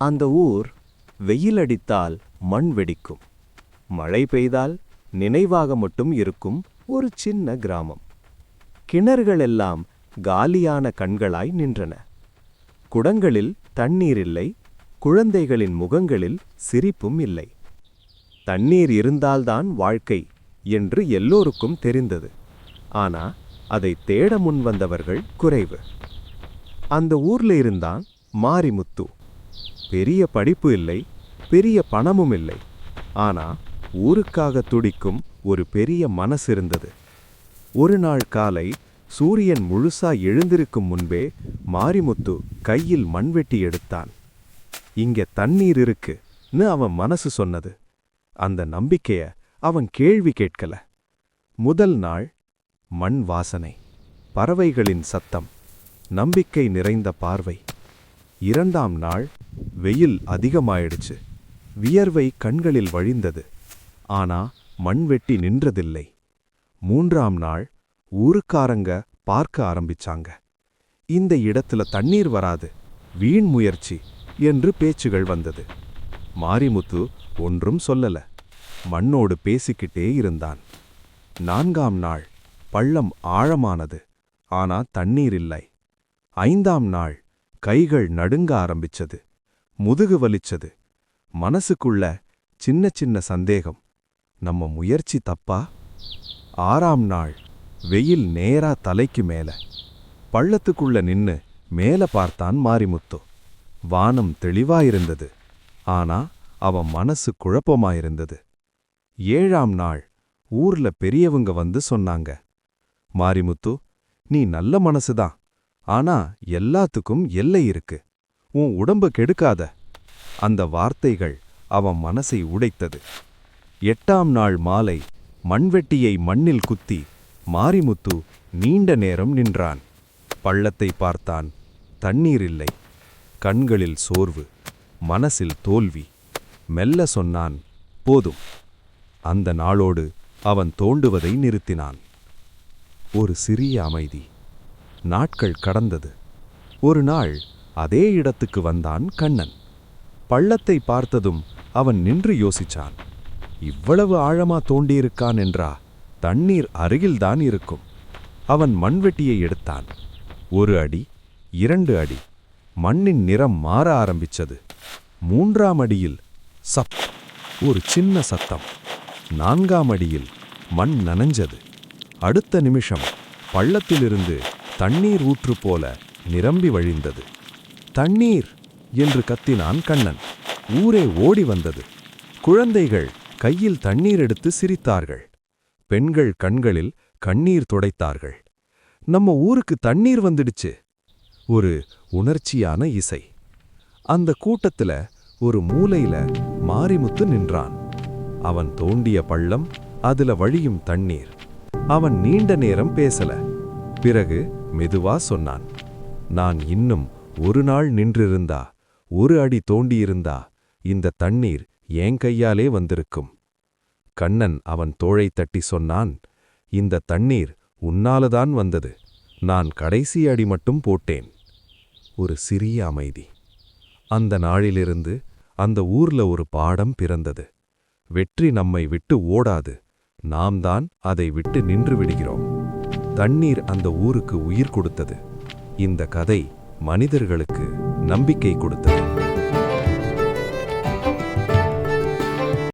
அந்த ஊர் வெயில் அடித்தால் மண் வெடிக்கும், மழை பெய்தால் நினைவாக மட்டும் இருக்கும் ஒரு சின்ன கிராமம். கிணறுகளெல்லாம் காலியான கண்களாய் நின்றன. குடங்களில் தண்ணீர் இல்லை, குழந்தைகளின் முகங்களில் சிரிப்பும் இல்லை. தண்ணீர் இருந்தால்தான் வாழ்க்கை என்று எல்லோருக்கும் தெரிந்தது. ஆனா அதை தேட முன்வந்தவர்கள் குறைவு. அந்த ஊர்ல இருந்தான் மாரிமுத்து. பெரிய படிப்பு இல்லை, பெரிய பணமும் இல்லை. ஆனா ஊருக்காக துடிக்கும் ஒரு பெரிய மனசு இருந்தது. ஒரு நாள் காலை சூரியன் முழுசா எழுந்திருக்கும் முன்பே மாரிமுத்து கையில் மண்வெட்டி எடுத்தான். இங்க தண்ணீர் இருக்குன்னு அவன் மனசு சொன்னது. அந்த நம்பிக்கைய அவன் கேள்வி கேட்கல. முதல் நாள் மண் வாசனை, பறவைகளின் சத்தம், நம்பிக்கை நிறைந்த பார்வை. இரண்டாம் நாள் வெயில் அதிகமாயிடுச்சு, வியர்வை கண்களில் வழிந்தது. ஆனா மண்வெட்டி நின்றதில்லை. மூன்றாம் நாள் ஊருக்காரங்க பார்க்க ஆரம்பிச்சாங்க. இந்த இடத்துல தண்ணீர் வராது, வீண் முயற்சி என்று பேச்சுகள் வந்தது. மாரிமுத்து ஒன்றும் சொல்லல, மண்ணோடு பேசிக்கிட்டே இருந்தான். நான்காம் நாள் பள்ளம் ஆழமானது, ஆனா தண்ணீர் இல்லை. ஐந்தாம் நாள் கைகள் நடுங்க ஆரம்பிச்சது, முதுகு வலிச்சது. மனசுக்குள்ள சின்ன சின்ன சந்தேகம், நம்ம முயற்சி தப்பா? ஆறாம் நாள் வெயில் நேரா தலைக்கு மேல. பள்ளத்துக்குள்ள நின்னு மேல பார்த்தான் மாரிமுத்து. வானம் தெளிவாயிருந்தது, ஆனா அவன் மனசு குழப்பமாயிருந்தது. ஏழாம் நாள் ஊர்ல பெரியவங்க வந்து சொன்னாங்க, மாரிமுத்து, நீ நல்ல மனசுதான், ஆனா எல்லாத்துக்கும் எல்லை இருக்கு, உன் உடம்ப கெடுக்காத. அந்த வார்த்தைகள் அவன் மனசை உடைத்தது. எட்டாம் நாள் மாலை மண்வெட்டியை மண்ணில் குத்தி மாரிமுத்து நீண்ட நேரம் நின்றான். பள்ளத்தை பார்த்தான், தண்ணீர் இல்லை. கண்களில் சோர்வு, மனசில் தோல்வி. மெல்ல சொன்னான், போதும். அந்த நாளோடு அவன் தோண்டுவதை நிறுத்தினான். ஒரு சிறிய அமைதி. நாட்கள் கடந்தது. ஒரு நாள் அதே இடத்துக்கு வந்தான் கண்ணன். பள்ளத்தை பார்த்ததும் அவன் நின்று யோசிச்சான். இவ்வளவு ஆழமா தோண்டியிருக்கான் என்றா தண்ணீர் அருகில்தான் இருக்கும். அவன் மண்வெட்டியை எடுத்தான். 1 அடி, 2 அடி. மண்ணின் நிறம் மாற ஆரம்பிச்சது. 3ஆம் அடியில் சப், ஒரு சின்ன சத்தம். 4ஆம் அடியில் மண் நனைஞ்சது. அடுத்த நிமிஷம் பள்ளத்திலிருந்து தண்ணீர் ஊற்று போல நிரம்பி வழிந்தது. தண்ணீர் என்று கத்தினான் கண்ணன். ஊரே ஓடி வந்தது. குழந்தைகள் கையில் தண்ணீர் எடுத்து சிரித்தார்கள். பெண்கள் கண்களில் கண்ணீர் துடைத்தார்கள். நம்ம ஊருக்கு தண்ணீர் வந்துடுச்சு. ஒரு உணர்ச்சியான இசை. அந்த கூட்டத்துல ஒரு மூலையில மாரிமுத்து நின்றான். அவன் தோண்டிய பள்ளம், அதுல வழியும் தண்ணீர். அவன் நீண்ட நேரம் பேசல. பிறகு மெதுவா சொன்னான், நான் இன்னும் 1 நாள் நின்றிருந்தா, 1 அடி தோண்டியிருந்தா இந்த தண்ணீர் என் கையாலே வந்திருக்கும். கண்ணன் அவன் தோளை தட்டி சொன்னான், இந்த தண்ணீர் உன்னாலதான் வந்தது, நான் கடைசி அடி மட்டும் போட்டேன். ஒரு சிறிய அமைதி. அந்த நாளிலிருந்து அந்த ஊர்ல ஒரு பாடம் பிறந்தது. வெற்றி நம்மை விட்டு ஓடாது, நாம் தான் அதை விட்டு நின்று விடுகிறோம். தண்ணீர் அந்த ஊருக்கு உயிர் கொடுத்தது. இந்த கதை மனிதர்களுக்கு நம்பிக்கை கொடுத்தது.